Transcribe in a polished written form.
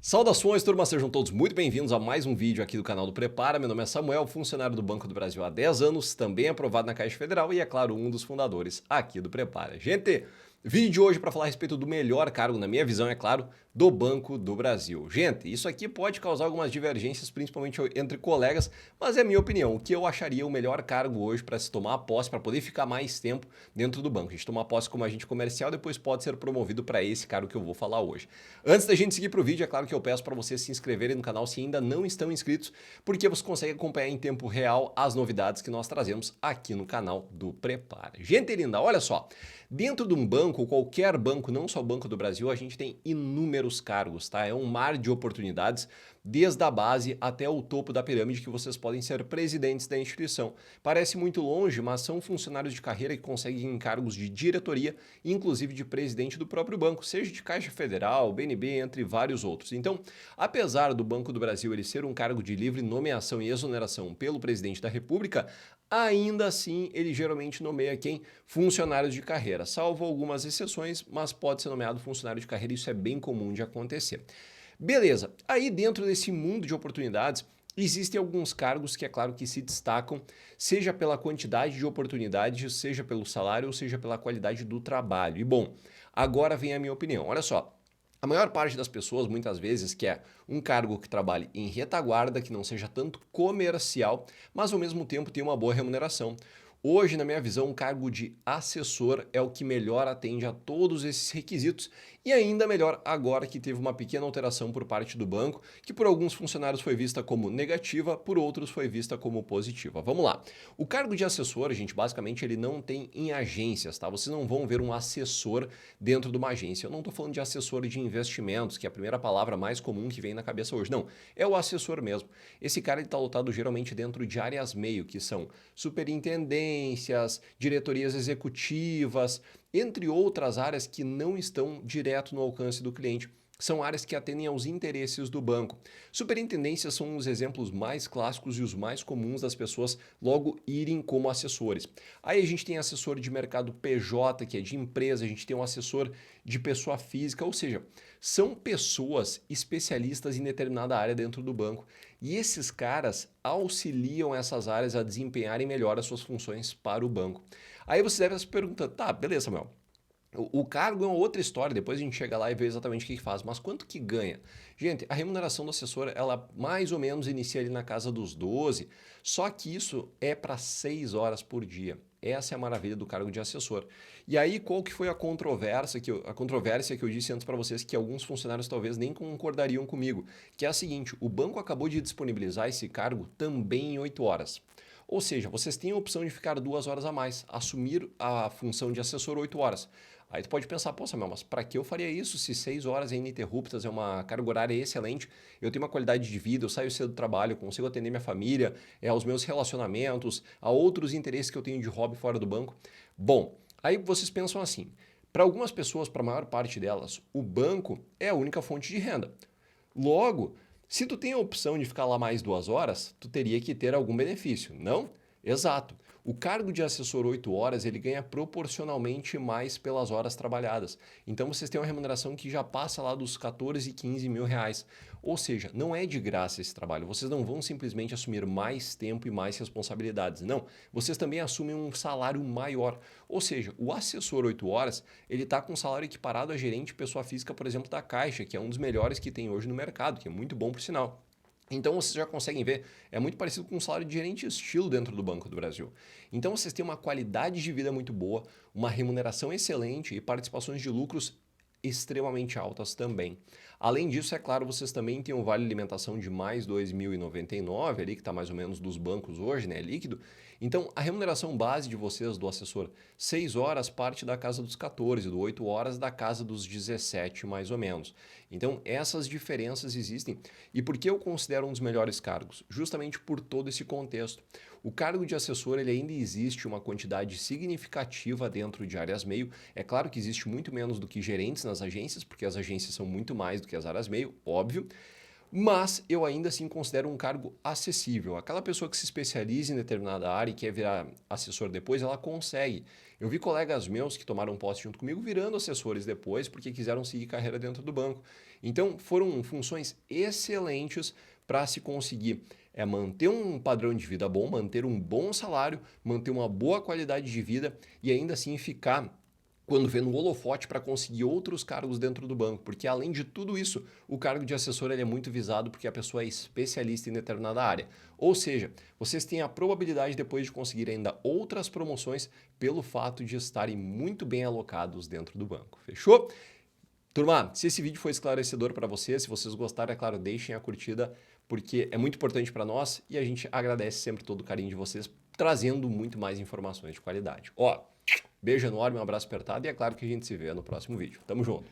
Saudações, turma, sejam todos muito bem-vindos a mais um vídeo aqui do canal do Prepara. Meu nome é Samuel, funcionário do Banco do Brasil há 10 anos, também aprovado na Caixa Federal e, é claro, um dos fundadores aqui do Prepara. Gente, vídeo de hoje para falar a respeito do melhor cargo, na minha visão, é claro, do Banco do Brasil. Gente, isso aqui pode causar algumas divergências, principalmente entre colegas, mas é a minha opinião, o que eu acharia o melhor cargo hoje para se tomar posse, para poder ficar mais tempo dentro do banco. A gente tomar posse como agente comercial, depois pode ser promovido para esse cargo que eu vou falar hoje. Antes da gente seguir para o vídeo, é claro que eu peço para vocês se inscreverem no canal se ainda não estão inscritos, porque você consegue acompanhar em tempo real as novidades que nós trazemos aqui no canal do Prepara. Gente linda, olha só, dentro de um banco, qualquer banco, não só o Banco do Brasil, a gente tem inúmeros cargos, tá? É um mar de oportunidades, desde a base até o topo da pirâmide, que vocês podem ser presidentes da instituição. Parece muito longe, mas são funcionários de carreira que conseguem cargos de diretoria, inclusive de presidente do próprio banco, seja de Caixa Federal, BNB, entre vários outros. Então, apesar do Banco do Brasil ele ser um cargo de livre nomeação e exoneração pelo presidente da República, ainda assim ele geralmente nomeia quem? Funcionários de carreira, salvo algumas exceções, mas pode ser nomeado funcionário de carreira, isso é bem comum de acontecer. Beleza, aí dentro desse mundo de oportunidades, existem alguns cargos que é claro que se destacam, seja pela quantidade de oportunidades, seja pelo salário, ou seja pela qualidade do trabalho. E bom, agora vem a minha opinião, olha só. A maior parte das pessoas, muitas vezes, quer um cargo que trabalhe em retaguarda, que não seja tanto comercial, mas ao mesmo tempo tenha uma boa remuneração. Hoje, na minha visão, um cargo de assessor é o que melhor atende a todos esses requisitos e ainda melhor agora que teve uma pequena alteração por parte do banco, que por alguns funcionários foi vista como negativa, por outros foi vista como positiva. Vamos lá. O cargo de assessor, gente, basicamente ele não tem em agências, tá? Vocês não vão ver um assessor dentro de uma agência. Eu não estou falando de assessor de investimentos, que é a primeira palavra mais comum que vem na cabeça hoje. Não, é o assessor mesmo. Esse cara está lotado geralmente dentro de áreas meio, que são superintendências, diretorias executivas, entre outras áreas que não estão direto no alcance do cliente. São áreas que atendem aos interesses do banco. Superintendências são os exemplos mais clássicos e os mais comuns das pessoas logo irem como assessores. Aí a gente tem assessor de mercado PJ, que é de empresa, a gente tem um assessor de pessoa física, ou seja, são pessoas especialistas em determinada área dentro do banco. E esses caras auxiliam essas áreas a desempenharem melhor as suas funções para o banco. Aí você deve estar se perguntando, tá, beleza, Samuel. O cargo é uma outra história, depois a gente chega lá e vê exatamente o que faz, mas quanto que ganha? Gente, a remuneração do assessor, ela mais ou menos inicia ali na casa dos 12, só que isso é para 6 horas por dia. Essa é a maravilha do cargo de assessor. E aí, qual que foi a controvérsia que eu disse antes para vocês, que alguns funcionários talvez nem concordariam comigo, que é a seguinte, o banco acabou de disponibilizar esse cargo também em 8 horas. Ou seja, vocês têm a opção de ficar 2 horas a mais, assumir a função de assessor 8 horas. Aí tu pode pensar, pô, Samuel, mas para que eu faria isso se 6 horas ininterruptas é uma carga horária excelente, eu tenho uma qualidade de vida, eu saio cedo do trabalho, consigo atender minha família, aos meus relacionamentos, a outros interesses que eu tenho de hobby fora do banco. Bom, aí vocês pensam assim, para algumas pessoas, para a maior parte delas, o banco é a única fonte de renda. Logo, se tu tem a opção de ficar lá mais 2 horas, tu teria que ter algum benefício, não? Exato. O cargo de assessor 8 horas, ele ganha proporcionalmente mais pelas horas trabalhadas. Então vocês têm uma remuneração que já passa lá dos 14, 15 mil reais. Ou seja, não é de graça esse trabalho. Vocês não vão simplesmente assumir mais tempo e mais responsabilidades. Não, vocês também assumem um salário maior. Ou seja, o assessor 8 horas, ele está com um salário equiparado a gerente pessoa física, por exemplo, da Caixa, que é um dos melhores que tem hoje no mercado, que é muito bom por sinal. Então vocês já conseguem ver, é muito parecido com um salário de gerente estilo dentro do Banco do Brasil. Então vocês têm uma qualidade de vida muito boa, uma remuneração excelente e participações de lucros extremamente altas também. Além disso, é claro, vocês também têm um vale alimentação de mais 2.099 ali, que está mais ou menos dos bancos hoje, né, líquido. Então, a remuneração base de vocês, do assessor, 6 horas parte da casa dos 14, do 8 horas da casa dos 17, mais ou menos. Então, essas diferenças existem. E por que eu considero um dos melhores cargos? Justamente por todo esse contexto. O cargo de assessor, ele ainda existe uma quantidade significativa dentro de áreas meio. É claro que existe muito menos do que gerentes nas agências, porque as agências são muito mais do que as áreas meio, óbvio. Mas eu ainda assim considero um cargo acessível. Aquela pessoa que se especializa em determinada área e quer virar assessor depois, ela consegue. Eu vi colegas meus que tomaram posse junto comigo virando assessores depois porque quiseram seguir carreira dentro do banco. Então, foram funções excelentes para se conseguir manter um padrão de vida bom, manter um bom salário, manter uma boa qualidade de vida e ainda assim ficar quando vê no holofote para conseguir outros cargos dentro do banco, porque além de tudo isso, o cargo de assessor ele é muito visado porque a pessoa é especialista em determinada área. Ou seja, vocês têm a probabilidade depois de conseguir ainda outras promoções pelo fato de estarem muito bem alocados dentro do banco. Fechou? Turma, se esse vídeo foi esclarecedor para vocês, se vocês gostaram, é claro, deixem a curtida, porque é muito importante para nós e a gente agradece sempre todo o carinho de vocês, trazendo muito mais informações de qualidade. Ó, beijo enorme, um abraço apertado e é claro que a gente se vê no próximo vídeo. Tamo junto!